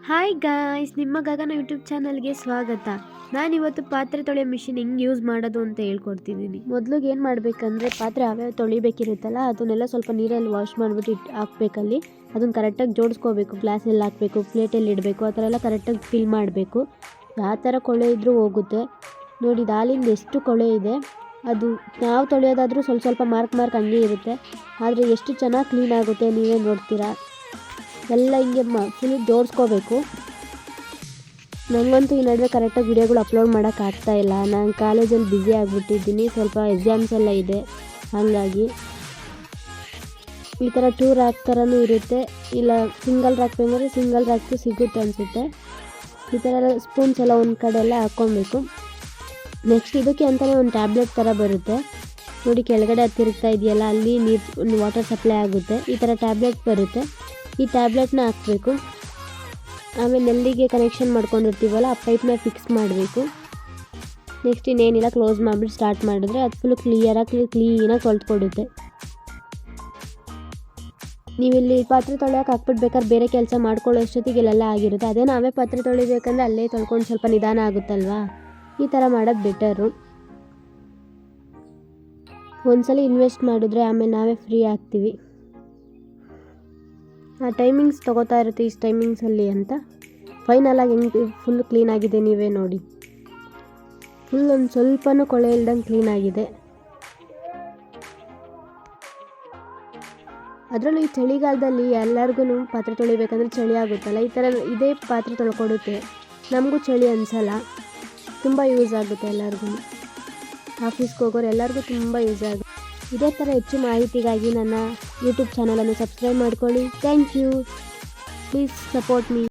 Hi guys, ನಿಮ್ಮ ಗಗನ YouTube ಚಾನಲ್ಗೆ ಸ್ವಾಗತ. ನಾನಿವತ್ತು ಪಾತ್ರೆ ತೊಳೆಯೋ ಮಿಷಿನ್ ಹೆಂಗೆ ಯೂಸ್ ಮಾಡೋದು ಅಂತ ಹೇಳ್ಕೊಡ್ತಿದ್ದೀನಿ. ಮೊದಲಿಗೆ ಏನು ಮಾಡಬೇಕಂದ್ರೆ ಪಾತ್ರೆ ಯಾವ್ಯಾವ ತೊಳಿಬೇಕಿರುತ್ತಲ್ಲ ಅದನ್ನೆಲ್ಲ ಸ್ವಲ್ಪ ನೀರಲ್ಲಿ ವಾಶ್ ಮಾಡಿಬಿಟ್ಟು ಹಾಕ್ಬೇಕಲ್ಲಿ. ಅದನ್ನು ಕರೆಕ್ಟಾಗಿ ಜೋಡಿಸ್ಕೋಬೇಕು, ಗ್ಲಾಸಲ್ಲಿ ಹಾಕಬೇಕು, ಪ್ಲೇಟಲ್ಲಿ ಇಡಬೇಕು, ಆ ಥರ ಎಲ್ಲ ಕರೆಕ್ಟಾಗಿ ಫಿಲ್ ಮಾಡಬೇಕು. ಯಾವ ಥರ ಕೊಳೆ ಇದ್ದರೂ ಹೋಗುತ್ತೆ. ನೋಡಿ, ಹಾಲಿಂದ ಎಷ್ಟು ಕೊಳೆ ಇದೆ. ಅದು ನಾವು ತೊಳೆಯೋದಾದರೂ ಸ್ವಲ್ಪ ಸ್ವಲ್ಪ ಮಾರ್ಕ್ ಹಂಗೆ ಇರುತ್ತೆ, ಆದರೆ ಎಷ್ಟು ಚೆನ್ನಾಗಿ ಕ್ಲೀನ್ ಆಗುತ್ತೆ ನೀವೇ ನೋಡ್ತೀರಾ. ಎಲ್ಲ ಹಿಂಗೆ ಫುಲ್ ಜೋಡಿಸ್ಕೋಬೇಕು. ನನಗಂತೂ ಈ ನಡುವೆ ಕರೆಕ್ಟಾಗಿ ವಿಡಿಯೋಗಳು ಅಪ್ಲೋಡ್ ಮಾಡೋಕ್ಕಾಗ್ತಾಯಿಲ್ಲ. ನಾನು ಕಾಲೇಜಲ್ಲಿ ಬ್ಯುಸಿ ಆಗಿಬಿಟ್ಟಿದ್ದೀನಿ, ಸ್ವಲ್ಪ ಎಕ್ಸಾಮ್ಸ್ ಎಲ್ಲ ಇದೆ. ಹಾಗಾಗಿ ಈ ಥರ 2 ರ್ಯಾಕ್ ಥರನೂ ಇರುತ್ತೆ, ಇಲ್ಲ ಸಿಂಗಲ್ ರ್ಯಾಕ್ ಬೇಕಂದರೆ ಸಿಂಗಲ್ ರ್ಯಾಕು ಸಿಗುತ್ತೆ ಅನಿಸುತ್ತೆ. ಈ ಥರ ಎಲ್ಲ ಸ್ಪೂನ್ಸ್ ಎಲ್ಲ ಒಂದು ಕಡೆ ಎಲ್ಲ ಹಾಕ್ಕೊಬೇಕು. ನೆಕ್ಸ್ಟ್ ಇದಕ್ಕೆ ಅಂತಲೇ ಒಂದು ಟ್ಯಾಬ್ಲೆಟ್ ಥರ ಬರುತ್ತೆ ನೋಡಿ, ಕೆಳಗಡೆ ತಿರುಗ್ತಾ ಇದೆಯಲ್ಲ, ಅಲ್ಲಿ ನೀರು ವಾಟರ್ ಸಪ್ಲೈ ಆಗುತ್ತೆ. ಈ ಥರ ಟ್ಯಾಬ್ಲೆಟ್ ಬರುತ್ತೆ. ಈ ಟ್ಯಾಬ್ಲೆಟ್ನ ಹಾಕಬೇಕು. ಆಮೇಲೆ ನೆಲ್ಲಿಗೆ ಕನೆಕ್ಷನ್ ಮಾಡ್ಕೊಂಡಿರ್ತೀವಲ್ಲ, ಆ ಪೈಪ್ನ ಫಿಕ್ಸ್ ಮಾಡಬೇಕು. ನೆಕ್ಸ್ಟ್ ಇನ್ನೇನಿಲ್ಲ, ಕ್ಲೋಸ್ ಮಾಡಿಬಿಟ್ಟು ಸ್ಟಾರ್ಟ್ ಮಾಡಿದ್ರೆ ಅದು ಫುಲ್ ಕ್ಲೀನಾಗಿ ತೊಳೆದುಕೊಡುತ್ತೆ. ನೀವಿಲ್ಲಿ ಪಾತ್ರೆ ತೊಳೆಯೋಕೆ ಹಾಕ್ಬಿಡ್ಬೇಕಾದ್ರೆ ಬೇರೆ ಕೆಲಸ ಮಾಡ್ಕೊಳ್ಳೋ ಅಷ್ಟೊತ್ತಿಗೆ ಇಲ್ಲೆಲ್ಲ ಆಗಿರುತ್ತೆ. ಅದೇ ನಾವೇ ಪಾತ್ರೆ ತೊಳಿಬೇಕಂದ್ರೆ ಅಲ್ಲೇ ತೊಳ್ಕೊಂಡು ಸ್ವಲ್ಪ ನಿಧಾನ ಆಗುತ್ತಲ್ವಾ. ಈ ಥರ ಮಾಡೋದು ಬೆಟರು. ಒಂದ್ಸಲ ಇನ್ವೆಸ್ಟ್ ಮಾಡಿದ್ರೆ ಆಮೇಲೆ ನಾವೇ ಫ್ರೀ ಆಗ್ತೀವಿ. ಆ ಟೈಮಿಂಗ್ಸ್ ತೊಗೋತಾ ಇರುತ್ತೆ, ಇಷ್ಟು ಟೈಮಿಂಗ್ಸಲ್ಲಿ ಅಂತ. ಫೈನಲಾಗಿ ಹೆಂಗೆ ಫುಲ್ ಕ್ಲೀನಾಗಿದೆ ನೀವೇ ನೋಡಿ. ಫುಲ್ ಒಂದು ಸ್ವಲ್ಪನೂ ಕೊಳೆ ಇಲ್ದಂಗೆ ಕ್ಲೀನಾಗಿದೆ. ಅದರಲ್ಲೂ ಈ ಚಳಿಗಾಲದಲ್ಲಿ ಎಲ್ಲರಿಗೂ ಪಾತ್ರೆ ತೊಳಿಬೇಕಂದ್ರೆ ಚಳಿ ಆಗುತ್ತಲ್ಲ, ಈ ಥರ ಇದೇ ಪಾತ್ರೆ ತೊಳ್ಕೊಡುತ್ತೆ. ನಮಗೂ ಚಳಿ ಅನಿಸಲ್ಲ, ತುಂಬ ಯೂಸ್ ಆಗುತ್ತೆ ಎಲ್ಲರಿಗೂ. ಆಫೀಸ್ಗೆ ಹೋಗೋರು ಎಲ್ಲರಿಗೂ ತುಂಬ ಯೂಸ್ ಆಗುತ್ತೆ. ಇದೇ ಥರ ಹೆಚ್ಚು ಮಾಹಿತಿಗಾಗಿ ನನ್ನ ಯೂಟ್ಯೂಬ್ ಚಾನಲನ್ನು ಸಬ್ಸ್ಕ್ರೈಬ್ ಮಾಡ್ಕೊಳ್ಳಿ. Thank you. Please support me.